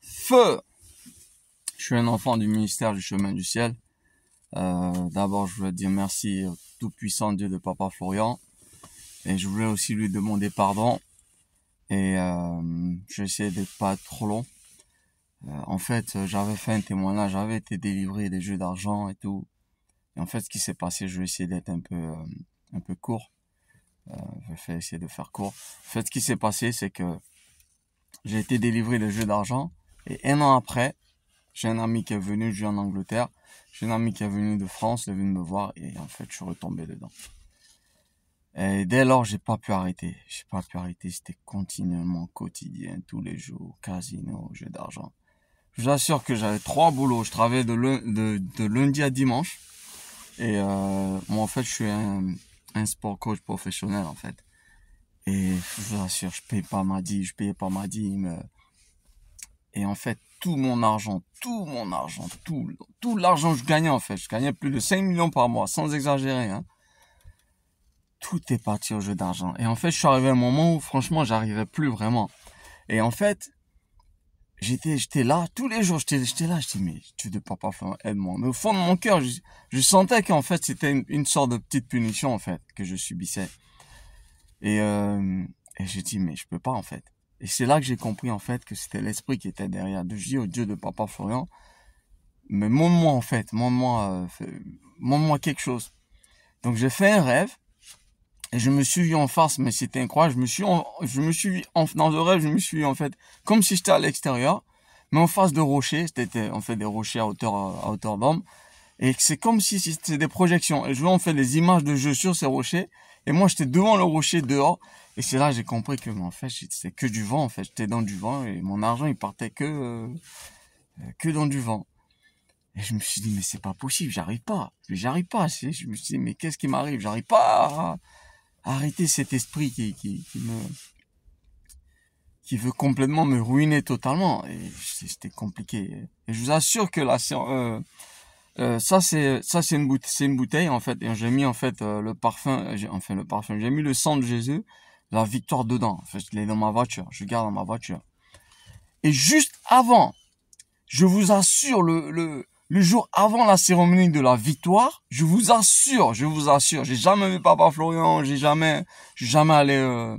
Feu! Je suis un enfant du ministère du chemin du ciel. D'abord, je voulais dire merci au tout-puissant Dieu de Papa Florian. Et je voulais aussi lui demander pardon. Et je vais essayer de pas être trop long. En fait, j'avais fait un témoignage, j'avais été délivré des jeux d'argent et tout. Et en fait, ce qui s'est passé, je vais essayer d'être un peu court. Je vais essayer de faire court. En fait, ce qui s'est passé, c'est que j'ai été délivré des jeux d'argent. Et un an après, j'ai un ami qui est venu, je vis en Angleterre. J'ai un ami qui est venu de France, il est venu me voir et en fait, je suis retombé dedans. Et dès lors, j'ai pas pu arrêter. C'était continuellement, quotidien, tous les jours, casino, jeux d'argent. Je vous assure que j'avais 3 boulots. Je travaillais de lundi à dimanche. Et moi, en fait, je suis un sport coach professionnel, en fait. Et je vous assure, je payais pas ma dîme. Et en fait, tout l'argent que je gagnais, en fait. Je gagnais plus de 5 millions par mois, sans exagérer, hein. Tout est parti au jeu d'argent. Et en fait, je suis arrivé à un moment où, franchement, j'arrivais plus vraiment. Et en fait, j'étais là, tous les jours, j'étais là, je dis, mais Dieu de Papa, aide-moi. Mais au fond de mon cœur, je sentais qu'en fait, c'était une sorte de petite punition, en fait, que je subissais. Et j'ai dit, mais je peux pas, en fait. Et c'est là que j'ai compris, en fait, que c'était l'esprit qui était derrière. Je dis au Dieu de Papa Florian, mais montre-moi, en fait, montre-moi quelque chose. Donc, j'ai fait un rêve, et je me suis vu en face, mais c'était incroyable. Dans le rêve, je me suis vu, en fait, comme si j'étais à l'extérieur, mais en face de rochers. C'était, en fait, des rochers à hauteur d'homme. Et c'est comme si c'était des projections. Et je vois, en fait, des images de jeux sur ces rochers. Et moi, j'étais devant le rocher, dehors. Et c'est là que j'ai compris que, en fait, c'était que du vent, en fait. J'étais dans du vent et mon argent, il partait que dans du vent. Et je me suis dit, mais c'est pas possible, j'arrive pas. Je me suis dit, mais qu'est-ce qui m'arrive? J'arrive pas à arrêter cet esprit qui veut complètement me ruiner totalement. Et c'était compliqué. Et je vous assure que ça c'est une bouteille en fait, et j'ai mis en fait le parfum, j'ai mis le sang de Jésus, la victoire dedans. En fait, je l'ai dans ma voiture, je garde dans ma voiture. Et juste avant, je vous assure, le jour avant la cérémonie de la victoire, je vous assure, j'ai jamais vu Papa Florian, j'ai jamais allé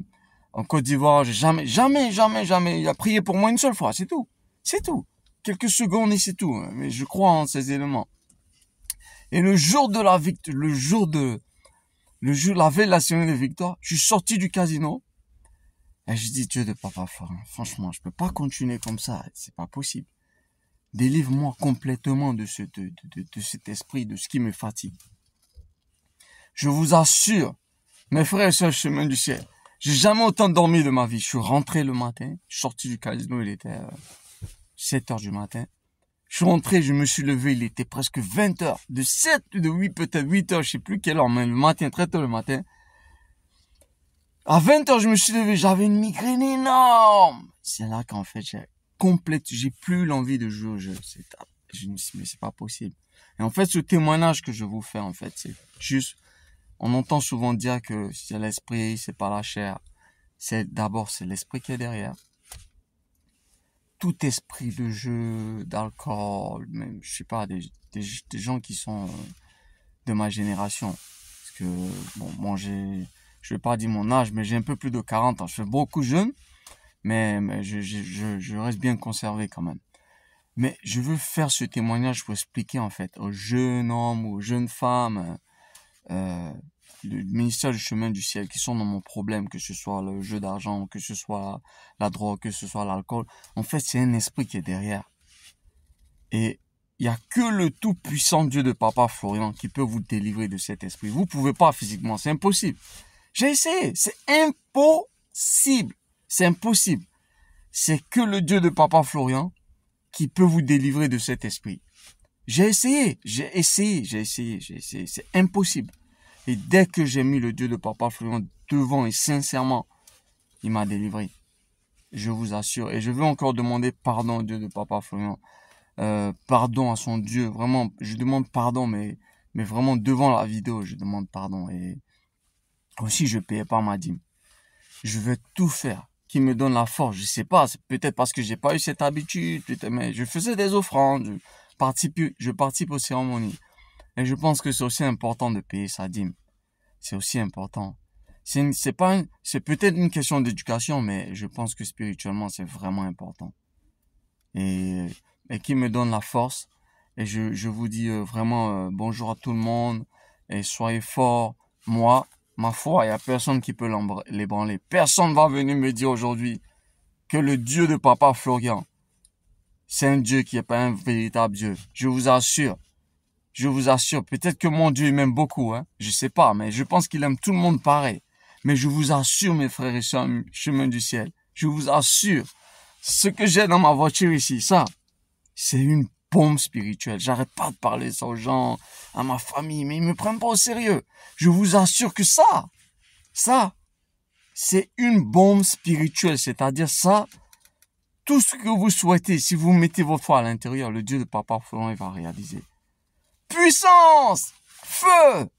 en Côte d'Ivoire, j'ai jamais, il a prié pour moi une seule fois, c'est tout, quelques secondes et c'est tout. Mais je crois en ces éléments. Et le jour de la victoire, la veille de la cérémonie de victoire, je suis sorti du casino. Et je dis, Dieu de Papa Florian, franchement, je peux pas continuer comme ça, c'est pas possible. Délivre-moi complètement de cet esprit, de ce qui me fatigue. Je vous assure, mes frères et sœurs, chemin du ciel, j'ai jamais autant dormi de ma vie. Je suis rentré le matin, je suis sorti du casino, il était 7 heures du matin. Je suis rentré, je me suis levé, il était presque 20 heures. De 7, de 8, peut-être 8 heures, je sais plus quelle heure, mais le matin, très tôt le matin. À 20 heures, je me suis levé, j'avais une migraine énorme. C'est là qu'en fait, j'ai plus l'envie de jouer au jeu. Je me suis dit, mais c'est pas possible. Et en fait, ce témoignage que je vous fais, en fait, c'est juste, on entend souvent dire que c'est l'esprit, c'est pas la chair. C'est l'esprit qui est derrière. Tout esprit de jeu, d'alcool, même, je sais pas, des gens qui sont de ma génération. Parce que, bon, moi, je vais pas dire mon âge, mais j'ai un peu plus de 40 ans. Je suis beaucoup jeune, mais je reste bien conservé quand même. Mais je veux faire ce témoignage pour expliquer, en fait, aux jeunes hommes, aux jeunes femmes, le ministère du chemin du ciel qui sont dans mon problème, que ce soit le jeu d'argent, que ce soit la drogue, que ce soit l'alcool. En fait, c'est un esprit qui est derrière. Et il y a que le tout puissant Dieu de Papa Florian qui peut vous délivrer de cet esprit. Vous pouvez pas physiquement, c'est impossible. J'ai essayé, c'est impossible. C'est impossible. C'est que le Dieu de Papa Florian qui peut vous délivrer de cet esprit. J'ai essayé, c'est impossible. Et dès que j'ai mis le Dieu de Papa Florian devant et sincèrement, il m'a délivré. Je vous assure. Et je veux encore demander pardon au Dieu de Papa Florian. Pardon à son Dieu. Vraiment, je demande pardon, mais vraiment devant la vidéo, je demande pardon. Et aussi, je payais pas ma dîme. Je veux tout faire qui me donne la force. Je sais pas, c'est peut-être parce que j'ai pas eu cette habitude, peut-être, mais je faisais des offrandes, je participe aux cérémonies. Et je pense que c'est aussi important de payer sa dîme. C'est aussi important. C'est peut-être une question d'éducation, mais je pense que spirituellement, c'est vraiment important. Et, et qui me donne la force. Et je vous dis vraiment bonjour à tout le monde et soyez forts. Moi, ma foi, il y a personne qui peut l'ébranler. Personne va venir me dire aujourd'hui que le Dieu de Papa Florian, c'est un Dieu qui n'est pas un véritable Dieu. Je vous assure. Je vous assure. Peut-être que mon Dieu m'aime beaucoup, hein. Je sais pas, mais je pense qu'il aime tout le monde pareil. Mais je vous assure, mes frères et sœurs, chemin du ciel. Je vous assure. Ce que j'ai dans ma voiture ici, ça, c'est une bombe spirituelle. J'arrête pas de parler ça aux gens, à ma famille, mais ils me prennent pas au sérieux. Je vous assure que ça, c'est une bombe spirituelle. C'est-à-dire ça, tout ce que vous souhaitez, si vous mettez votre foi à l'intérieur, le Dieu de Papa Florent, il va réaliser. Puissance! Feu!